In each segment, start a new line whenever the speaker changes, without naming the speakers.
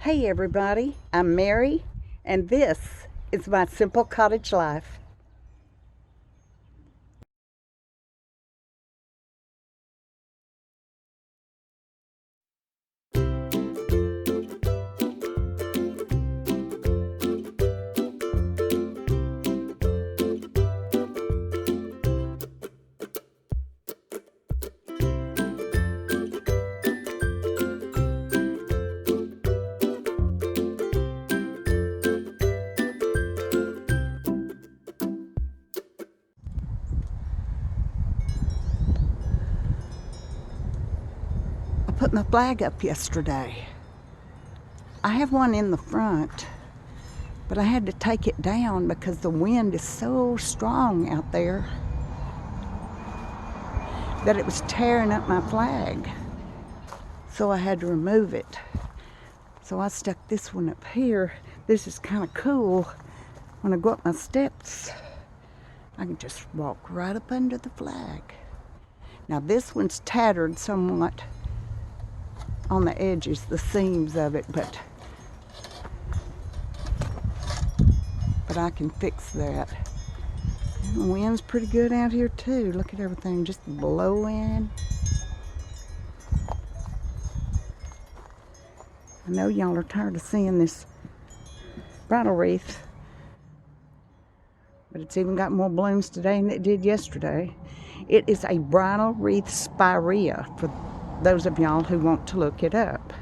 Hey everybody, I'm Mary, and this is my simple cottage life. I put my flag up yesterday. I have one in the front, but I had to take it down because the wind is so strong out there that it was tearing up my flag. So I had to remove it. So I stuck this one up here. This is kind of cool. When I go up my steps, I can just walk right up under the flag. Now this one's tattered somewhat on the edges, the seams of it, but I can fix that. And the wind's pretty good out here too. Look at everything just blowing. I know y'all are tired of seeing this bridal wreath, but it's even got more blooms today than it did yesterday. It is a bridal wreath spirea for those of y'all who want to look it up.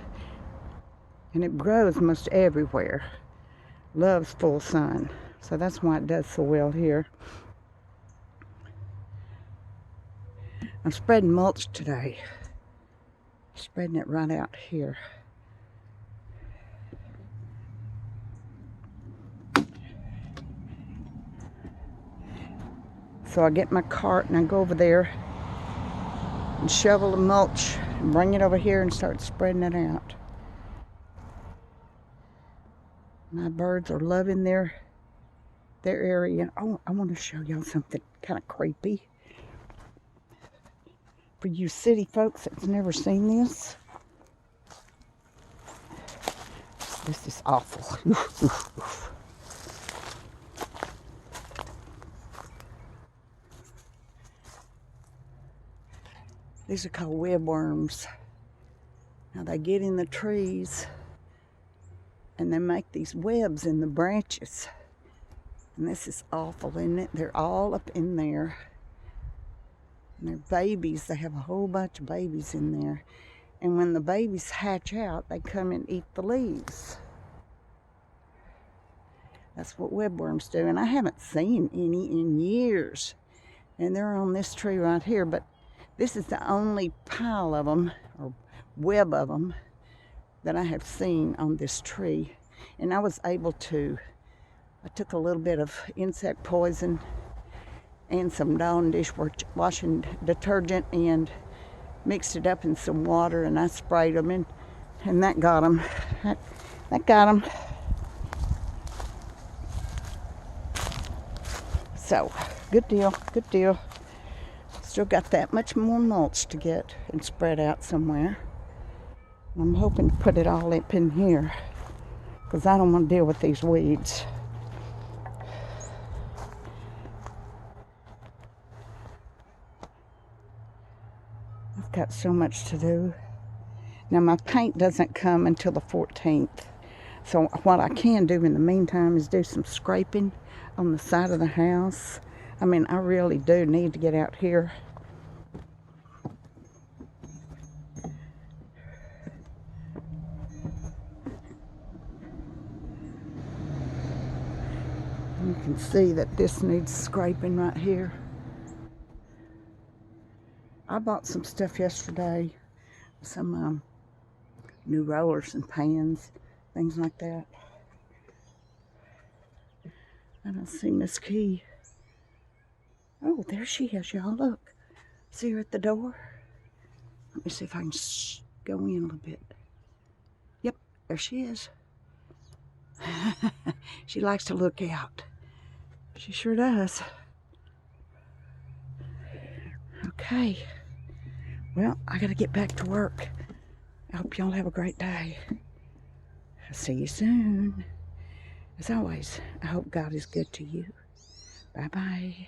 And it grows most everywhere. Loves full sun. So that's why it does so well here. I'm spreading mulch today. Spreading it right out here. So I get my cart and I go over there and shovel the mulch and bring it over here and start spreading it out. My birds are loving their area. Oh, I want to show y'all something kind of creepy. For you city folks that's never seen this. This is awful. These are called webworms. Now they get in the trees and they make these webs in the branches. And this is awful, isn't it? They're all up in there. And they're babies. They have a whole bunch of babies in there. And when the babies hatch out, they come and eat the leaves. That's what webworms do. And I haven't seen any in years. And they're on this tree right here. But this is the only pile of them, or web of them, that I have seen on this tree. And I was able to, I took a little bit of insect poison and some Dawn dishwashing detergent and mixed it up in some water, and I sprayed them, and that got them. That got them. So, good deal, good deal. Still got that much more mulch to get and spread out somewhere. I'm hoping to put it all up in here because I don't want to deal with these weeds. I've got so much to do. Now my paint doesn't come until the 14th. So what I can do in the meantime is do some scraping on the side of the house. I mean, I really do need to get out here. You can see that this needs scraping right here. I bought some stuff yesterday. Some new rollers and pans, things like that. I don't see Miss Key. Oh, there she is, y'all. Look. See her at the door? Let me see if I can go in a little bit. Yep, there she is. She likes to look out. She sure does. Okay. Well, I gotta get back to work. I hope y'all have a great day. I'll see you soon. As always, I hope God is good to you. Bye-bye.